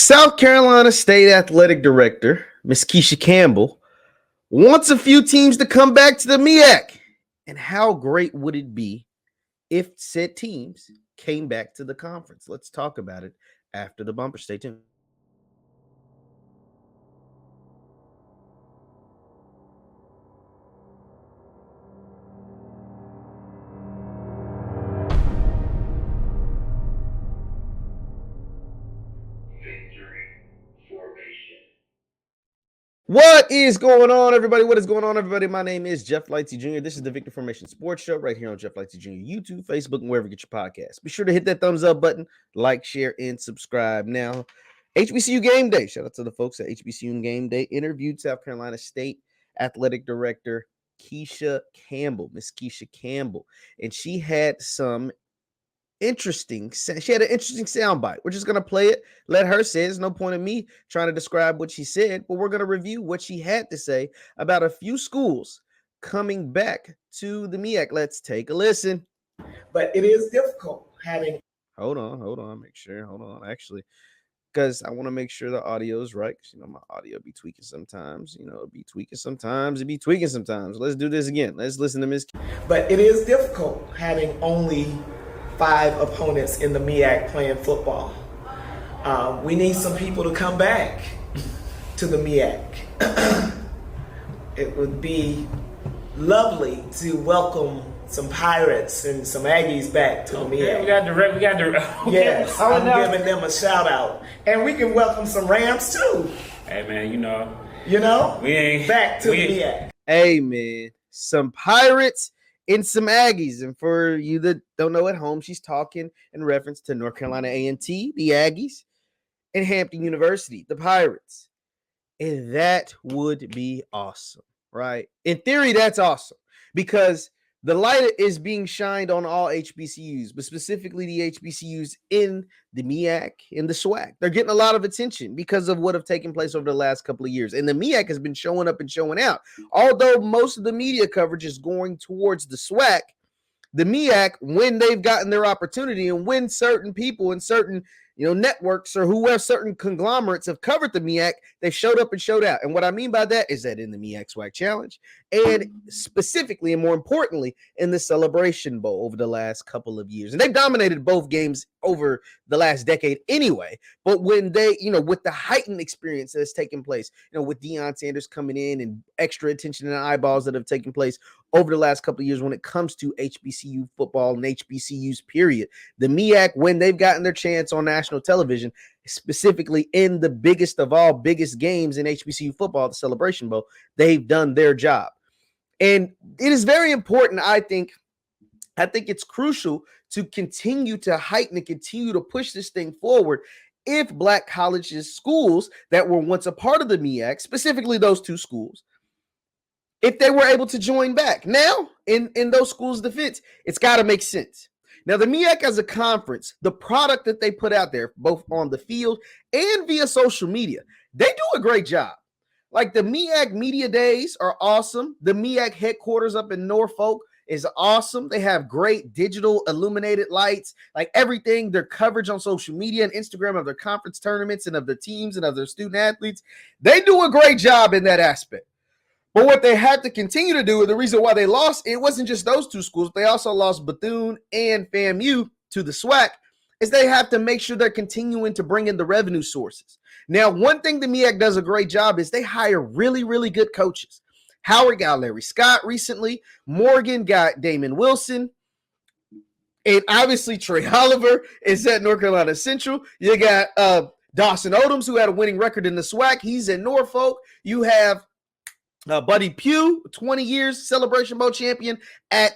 South Carolina State Athletic Director, Miss Keisha Campbell, wants a few teams to come back to the MEAC. And how great would it be if said teams came back to the conference? Let's talk about it after the bumper. Stay tuned. What is going on, everybody? What is going on, everybody? My name is JeffLightsyJr. This is the Victor Formation Sports Show right here on JeffLightsyJr. YouTube, Facebook, and wherever you get your podcasts. Be sure to hit that thumbs up button, like, share, and subscribe. Now, HBCU Game Day. Shout out to the folks at HBCU Game Day. Interviewed South Carolina State Athletic Director Keisha Campbell, Miss Keisha Campbell. And she had an interesting soundbite. We're just going to play it, let her say it. There's no point in me trying to describe what she said, but we're going to review what she had to say about a few schools coming back to the MEAC. Let's take a listen. But it is difficult having... Hold on, actually, because I want to make sure the audio is right, because, my audio be tweaking sometimes. It be tweaking sometimes. Let's do this again. Let's listen to Miss. But it is difficult having only 5 opponents in the MEAC playing football. We need some people to come back to the MEAC. It would be lovely to welcome some Pirates and some Aggies back to the MEAC. We got the yes, I'm giving them a shout out. And we can welcome some Rams too. Hey man, we ain't back to the MEAC. Hey man, some Pirates and some Aggies. And for you that don't know at home, she's talking in reference to North Carolina A&T, the Aggies, and Hampton University, the Pirates. And that would be awesome, right? In theory, that's awesome, because the light is being shined on all HBCUs, but specifically the HBCUs in the MEAC and the SWAC. They're getting a lot of attention because of what have taken place over the last couple of years. And the MEAC has been showing up and showing out. Although most of the media coverage is going towards the SWAC, the MEAC, when they've gotten their opportunity and when certain people and certain networks or whoever, certain conglomerates have covered the MEAC, they showed up and showed out. And what I mean by that is that in the MEAC SWAC Challenge, and specifically and more importantly in the Celebration Bowl over the last couple of years. And they've dominated both games over the last decade anyway. But when they, with the heightened experience that has taken place, with Deion Sanders coming in and extra attention and eyeballs that have taken place over the last couple of years when it comes to HBCU football and HBCUs, period, the MEAC, when they've gotten their chance on national television, specifically in the biggest of all biggest games in HBCU football, the Celebration Bowl, they've done their job. And it is very important, I think it's crucial to continue to heighten and continue to push this thing forward if Black colleges, schools that were once a part of the MEAC, specifically those 2 schools, if they were able to join back. Now, in those schools' defense, it's got to make sense. Now, the MEAC as a conference, the product that they put out there, both on the field and via social media, they do a great job. Like, the MEAC Media Days are awesome. The MEAC headquarters up in Norfolk is awesome. They have great digital illuminated lights, like everything, their coverage on social media and Instagram of their conference tournaments and of their teams and of their student athletes. They do a great job in that aspect. But what they had to continue to do, and the reason why they lost, it wasn't just those 2 schools. They also lost Bethune and FAMU to the SWAC, is they have to make sure they're continuing to bring in the revenue sources. Now, one thing the MEAC does a great job is they hire really, really good coaches. Howard got Larry Scott recently. Morgan got Damon Wilson. And obviously, Trey Oliver is at North Carolina Central. You got Dawson Odoms, who had a winning record in the SWAC. He's in Norfolk. You have Buddy Pugh, 20 years Celebration Bowl champion at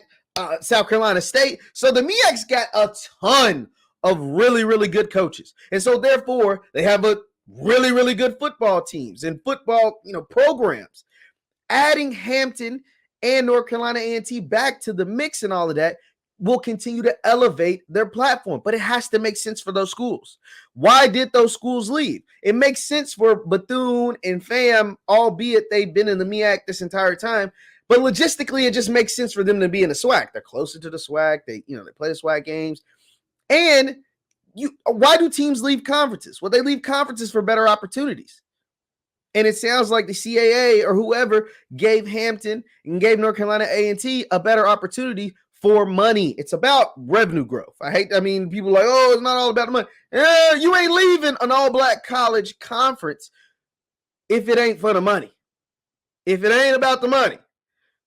South Carolina State. So the MEAC's got a ton of really, really good coaches. And so therefore, they have a really, really good football teams and football, programs. Adding Hampton and North Carolina A&T back to the mix and all of that will continue to elevate their platform, but it has to make sense for those schools. Why did those schools leave? It makes sense for Bethune and FAM, albeit they've been in the MEAC this entire time, but logistically, it just makes sense for them to be in the SWAC. They're closer to the SWAC. They play the SWAC games, and why do teams leave conferences? Well, they leave conferences for better opportunities. And it sounds like the CAA or whoever gave Hampton and gave North Carolina A&T a better opportunity for money. It's about revenue growth. People are like, oh, it's not all about the money. You ain't leaving an all-black college conference if it ain't for the money. If it ain't about the money.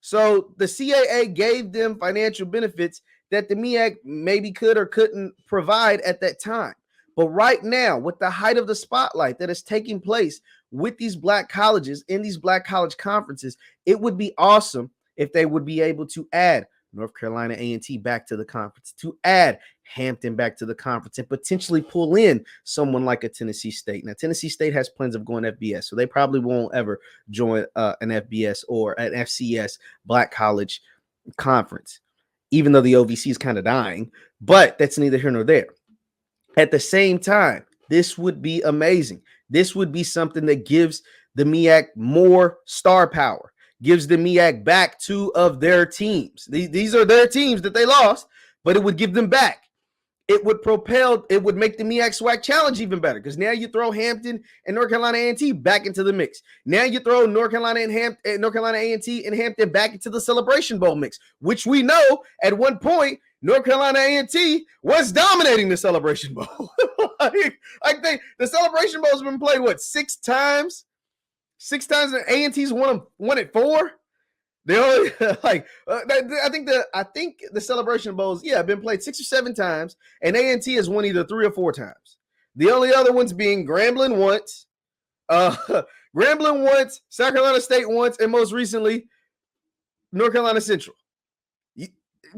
So the CAA gave them financial benefits that the MEAC maybe could or couldn't provide at that time. But right now, with the height of the spotlight that is taking place with these black colleges in these black college conferences, it would be awesome if they would be able to add North Carolina A&T back to the conference, to add Hampton back to the conference, and potentially pull in someone like a Tennessee State. Now, Tennessee State has plans of going FBS, so they probably won't ever join an FBS or an FCS black college conference, even though the OVC is kind of dying, but that's neither here nor there. At the same time, this would be amazing. This would be something that gives the MEAC more star power, gives the MEAC back two of their teams. These are their teams that they lost, but it would give them back. It would make the MEAC SWAC Challenge even better, because now you throw Hampton and North Carolina A&T back into the mix. Now you throw North Carolina A&T and Hampton back into the Celebration Bowl mix, which we know at one point North Carolina A&T was dominating the Celebration Bowl. I think the Celebration Bowl has been played, six times? 6 times, and A&T's won it 4. They only I think the Celebration Bowls, been played 6 or 7 times, and A&T has won either 3 or 4 times. The only other ones being Grambling once, South Carolina State once, and most recently North Carolina Central. You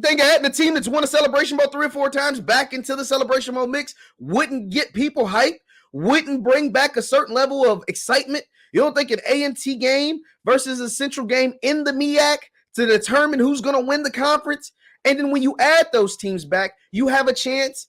think adding a team that's won a Celebration Bowl 3 or 4 times back into the Celebration Bowl mix wouldn't get people hyped, wouldn't bring back a certain level of excitement? You don't think an A&T game versus a Central game in the MEAC to determine who's going to win the conference? And then when you add those teams back, you have a chance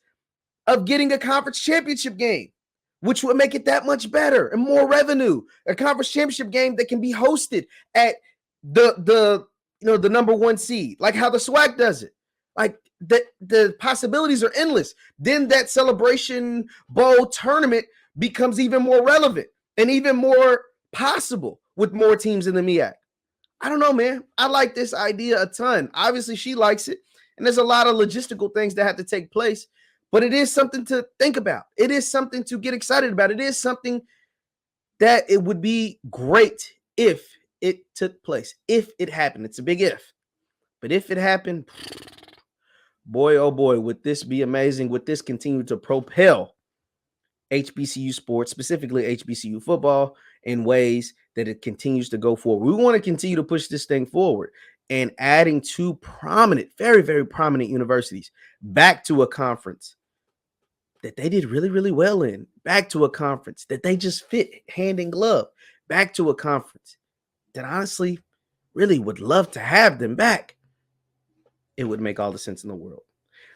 of getting a conference championship game, which would make it that much better and more revenue. A conference championship game that can be hosted at the number 1 seed, like how the SWAC does it. Like the possibilities are endless. Then that Celebration Bowl tournament becomes even more relevant and even more possible with more teams in the MEAC. I don't know, man. I like this idea a ton. Obviously, she likes it, and there's a lot of logistical things that have to take place, but it is something to think about. It is something to get excited about. It is something that it would be great if it took place, if it happened. It's a big if, but if it happened, boy, oh boy, would this be amazing. Would this continue to propel HBCU sports, specifically HBCU football, in ways that it continues to go forward. We want to continue to push this thing forward, and adding 2 prominent, very, very prominent universities back to a conference that they did really, really well in, back to a conference that they just fit hand in glove, back to a conference that honestly really would love to have them back. It would make all the sense in the world.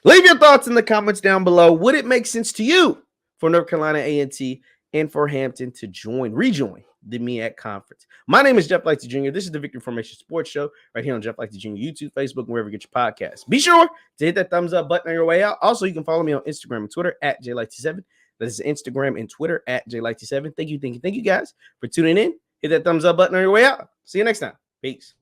Leave your thoughts in the comments down below. Would it make sense to you for North Carolina A&T and for Hampton to rejoin the MEAC Conference? My name is JeffLightsYJr. This is the Victory Formation Sports Show right here on JeffLightsYJr, YouTube, Facebook, and wherever you get your podcasts. Be sure to hit that thumbs up button on your way out. Also, you can follow me on Instagram and Twitter at JLightsy7. That is Instagram and Twitter at JLightsy7. Thank you guys for tuning in. Hit that thumbs up button on your way out. See you next time. Peace.